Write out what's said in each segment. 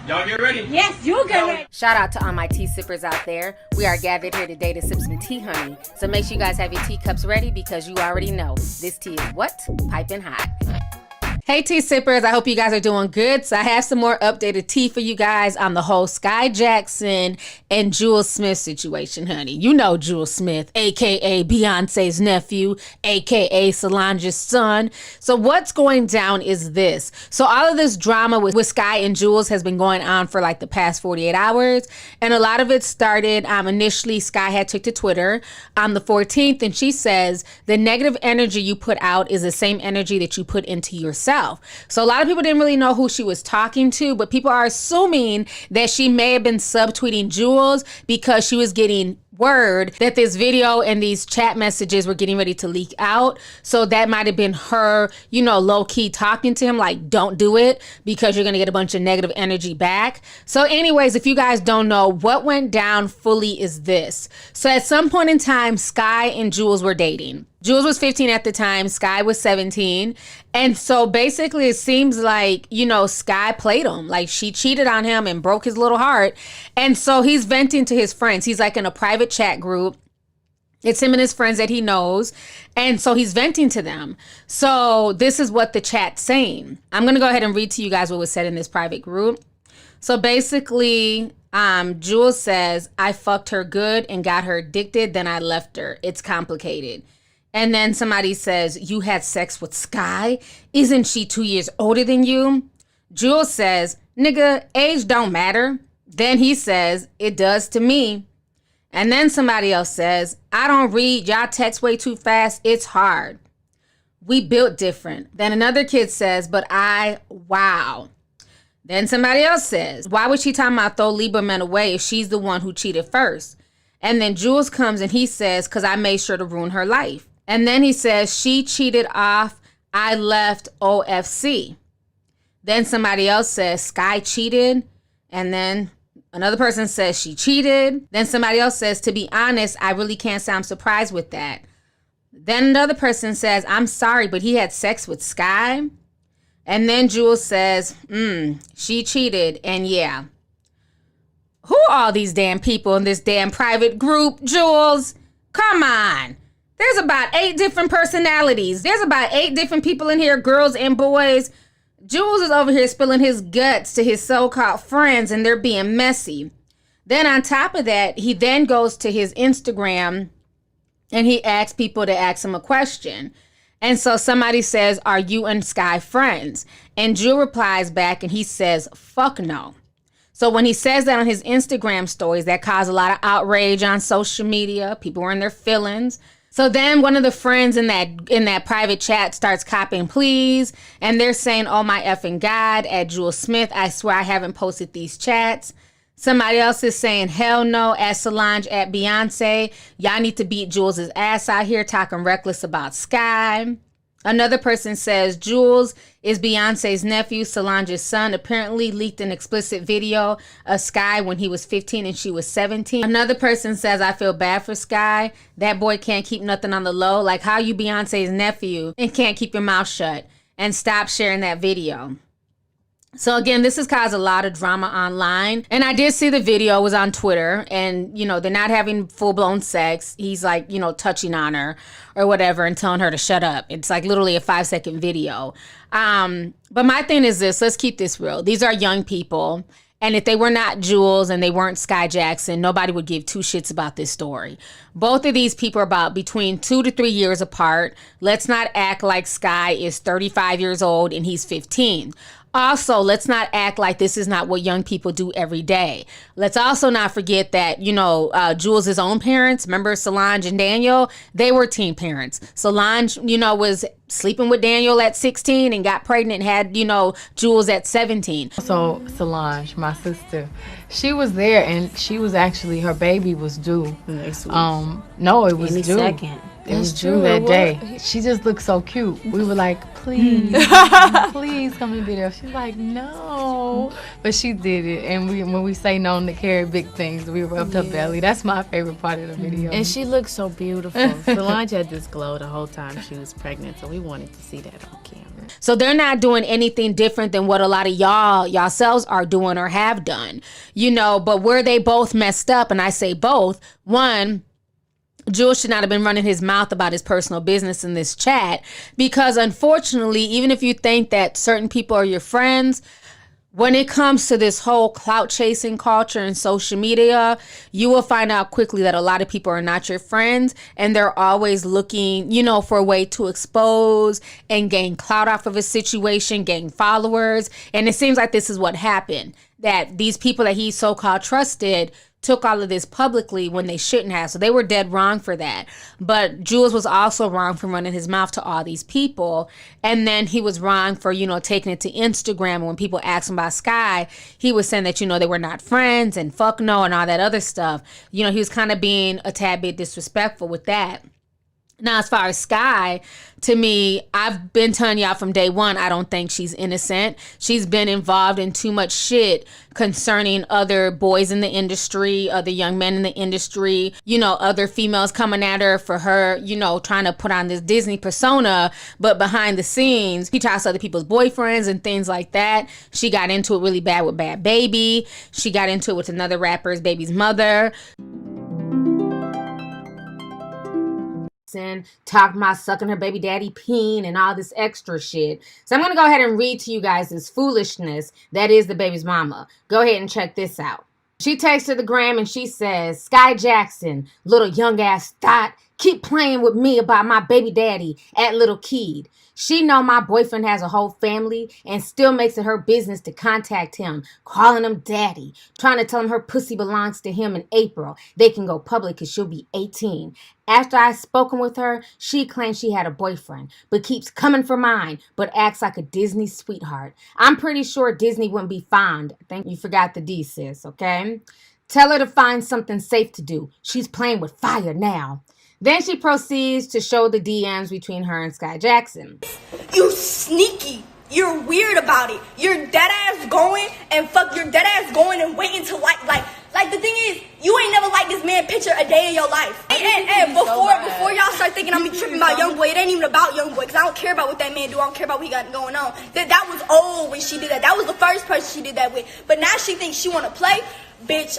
Y'all get ready? Yes, you get ready. Shout out to all my tea sippers out there. We are gathered here today to sip some tea, honey. So make sure you guys have your teacups ready because you already know this tea is what? Piping hot. Hey tea sippers, I hope you guys are doing good. So I have some more updated tea for you guys on the whole Skai Jackson and Julez Smith situation, honey. You know Julez Smith, aka Beyonce's nephew, aka Solange's son. So what's going down is this. So all of this drama with Skai and Julez has been going on for like the past 48 hours. And a lot of it started, initially Skai had took to Twitter on the 14th and she says, the negative energy you put out is the same energy that you put into yourself. So a lot of people didn't really know who she was talking to, but people are assuming that she may have been subtweeting Julez because she was getting word that this video and these chat messages were getting ready to leak out. So that might have been her, you know, low-key talking to him like, don't do it because you're going to get a bunch of negative energy back. So anyways, if you guys don't know, what went down fully is this. So at some point in time, Skai and Julez were dating. Julez was 15 at the time, Skai was 17. And so basically it seems like, you know, Skai played him. Like she cheated on him and broke his little heart. And so he's venting to his friends. He's like in a private chat group. It's him and his friends that he knows. And so he's venting to them. So this is what the chat's saying. I'm going to go ahead and read to you guys what was said in this private group. So basically, Julez says, I fucked her good and got her addicted. Then I left her. It's complicated. And then somebody says, you had sex with Skai? Isn't she 2 years older than you? Julez says, nigga, age don't matter. Then he says, it does to me. And then somebody else says, I don't read, y'all text way too fast, it's hard. We built different. Then another kid says, but wow. Then somebody else says, why would she talking about throw Lieberman away if she's the one who cheated first? And then Julez comes and he says, because I made sure to ruin her life. And then he says, she cheated off, I left OFC. Then somebody else says, Skai cheated. And then another person says she cheated. Then somebody else says, to be honest, I really can't say I'm surprised with that. Then another person says, I'm sorry, but he had sex with Skai. And then Julez says, she cheated. And yeah. Who are all these damn people in this damn private group, Julez? Come on. There's about 8 different personalities. There's about 8 different people in here, girls and boys. Julez is over here spilling his guts to his so-called friends and they're being messy. Then on top of that, he then goes to his Instagram and he asks people to ask him a question. And so somebody says, are you and Skai friends? And Julez replies back and he says, fuck no. So when he says that on his Instagram stories, that caused a lot of outrage on social media. People were in their feelings. So then one of the friends in that private chat starts copying please. And they're saying, oh my effing God, at Julez Smith, I swear I haven't posted these chats. Somebody else is saying, hell no, at Solange, at Beyonce. Y'all need to beat Julez's ass out here talking reckless about Skai. Another person says, Julez is Beyonce's nephew, Solange's son, apparently leaked an explicit video of Skai when he was 15 and she was 17. Another person says, I feel bad for Skai. That boy can't keep nothing on the low. Like, how you Beyonce's nephew and can't keep your mouth shut and stop sharing that video? So again, this has caused a lot of drama online. And I did see the video, it was on Twitter. And, you know, they're not having full-blown sex. He's like, you know, touching on her or whatever and telling her to shut up. It's like literally a 5-second video. But my thing is this, let's keep this real. These are young people. And if they were not Julez and they weren't Skai Jackson, nobody would give 2 shits about this story. Both of these people are about between 2 to 3 years apart. Let's not act like Skai is 35 years old and he's 15. Also, let's not act like this is not what young people do every day. Let's also not forget that, you know, Julez's own parents, remember Solange and Daniel, they were teen parents. Solange, you know, was sleeping with Daniel at 16 and got pregnant and had, you know, Julez at 17. So Solange, my sister, she was there and she was actually, her baby was due. Next week. No, it was Any due. second. It was due that day. She just looked so cute. We were like, please, please come and be there. She's like, no. But she did it. And when we say no to carry big things, we rubbed her belly. That's my favorite part of the video. And she looked so beautiful. Solange had this glow the whole time she was pregnant, so we wanted to see that on camera. So they're not doing anything different than what a lot of yourselves are doing or have done, you know, but where they both messed up, and I say both, one, Julez should not have been running his mouth about his personal business in this chat, because unfortunately, even if you think that certain people are your friends, when it comes to this whole clout chasing culture and social media, you will find out quickly that a lot of people are not your friends, and they're always looking, you know, for a way to expose and gain clout off of a situation, gain followers. And it seems like this is what happened, that these people that he so-called trusted took all of this publicly when they shouldn't have. So they were dead wrong for that. But Julez was also wrong for running his mouth to all these people. And then he was wrong for, you know, taking it to Instagram. And when people asked him about Skai, he was saying that, you know, they were not friends and fuck no and all that other stuff. You know, he was kind of being a tad bit disrespectful with that. Now, as far as Skai, to me, I've been telling y'all from day one, I don't think she's innocent. She's been involved in too much shit concerning other boys in the industry, other young men in the industry, you know, other females coming at her for her, you know, trying to put on this Disney persona. But behind the scenes, she tries other people's boyfriends and things like that. She got into it really bad with Bad Baby. She got into it with another rapper's baby's mother. And talking about sucking her baby daddy peen and all this extra shit. So I'm going to go ahead and read to you guys this foolishness that is the baby's mama. Go ahead and check this out. She takes to the gram and she says, Skai Jackson, little young ass thought, keep playing with me about my baby daddy at Little Kid. She know my boyfriend has a whole family and still makes it her business to contact him, calling him daddy, trying to tell him her pussy belongs to him in April. They can go public because she'll be 18. After I've spoken with her, she claims she had a boyfriend, but keeps coming for mine, but acts like a Disney sweetheart. I'm pretty sure Disney wouldn't be fond. I think you forgot the D, sis, okay? Tell her to find something safe to do. She's playing with fire now. Then she proceeds to show the DMs between her and Skai Jackson. You sneaky. You're weird about it. You're dead ass going and waiting to like the thing is, you ain't never liked this man picture a day in your life. And before y'all start thinking I'm tripping about young boy, it ain't even about young boy, because I don't care about what that man do. I don't care about what he got going on. That was old when she did that. That was the first person she did that with. But now she thinks she want to play. Bitch,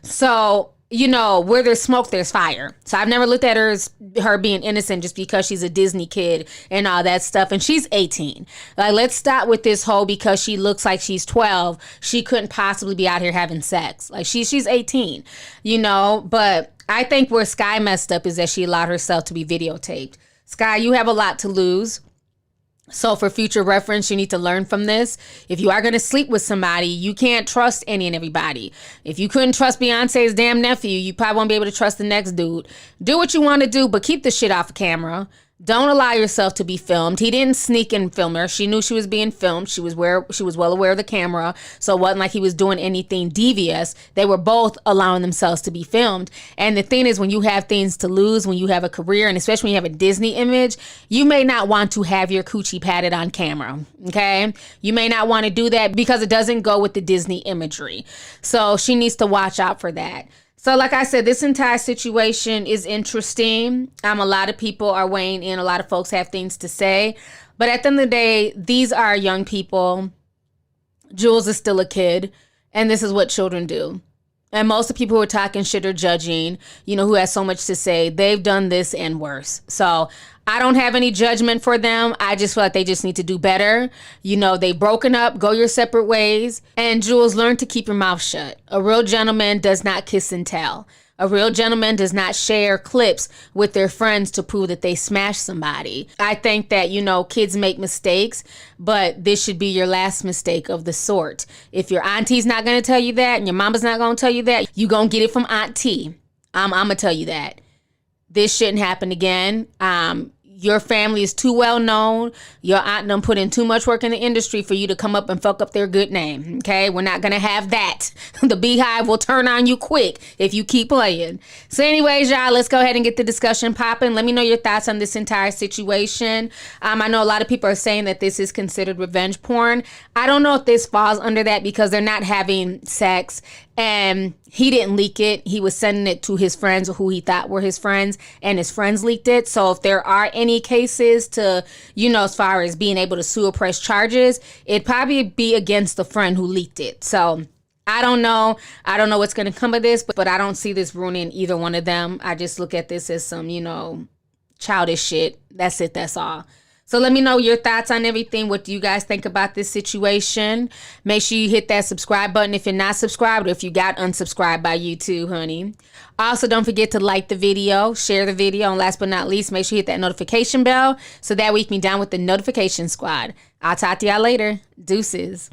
So, you know, where there's smoke, there's fire. So I've never looked at her as her being innocent just because she's a Disney kid and all that stuff. And she's 18. Like, let's stop with this whole because she looks like she's 12. She couldn't possibly be out here having sex. Like, she's 18, you know. But I think where Skai messed up is that she allowed herself to be videotaped. Skai, you have a lot to lose. So for future reference, you need to learn from this. If you are going to sleep with somebody, you can't trust any and everybody. If you couldn't trust Beyonce's damn nephew, you probably won't be able to trust the next dude. Do what you want to do, but keep the shit off of camera. Don't allow yourself to be filmed. He didn't sneak and film her. She knew she was being filmed. She was well aware of the camera. So it wasn't like he was doing anything devious. They were both allowing themselves to be filmed. And the thing is, when you have things to lose, when you have a career, and especially when you have a Disney image, you may not want to have your coochie patted on camera. Okay? You may not want to do that because it doesn't go with the Disney imagery. So she needs to watch out for that. So like I said, this entire situation is interesting. A lot of people are weighing in. A lot of folks have things to say. But at the end of the day, these are young people. Julez is still a kid. And this is what children do. And most of the people who are talking shit or judging, you know, who has so much to say, they've done this and worse. So I don't have any judgment for them. I just feel like they just need to do better. You know, they've broken up, go your separate ways. And Julez, learn to keep your mouth shut. A real gentleman does not kiss and tell. A real gentleman does not share clips with their friends to prove that they smashed somebody. I think that, you know, kids make mistakes, but this should be your last mistake of the sort. If your auntie's not going to tell you that and your mama's not going to tell you that, you going to get it from Aunt T. I'm going to tell you that. This shouldn't happen again. Your family is too well known. Your aunt done put in too much work in the industry for you to come up and fuck up their good name. Okay, we're not gonna have that. The beehive will turn on you quick if you keep playing. So anyways, y'all, let's go ahead and get the discussion popping. Let me know your thoughts on this entire situation. I know a lot of people are saying that this is considered revenge porn. I don't know if this falls under that because they're not having sex and he didn't leak it. He was sending it to his friends or who he thought were his friends, and his friends leaked it. So if there are any cases to, you know, as far as being able to sue or press charges, it'd probably be against the friend who leaked it. So I don't know. I don't know what's going to come of this, but I don't see this ruining either one of them. I just look at this as some, you know, childish shit. That's it. That's all. So let me know your thoughts on everything. What do you guys think about this situation? Make sure you hit that subscribe button if you're not subscribed, or if you got unsubscribed by YouTube, honey. Also, don't forget to like the video, share the video, and last but not least, make sure you hit that notification bell so that way you can be down with the notification squad. I'll talk to y'all later. Deuces.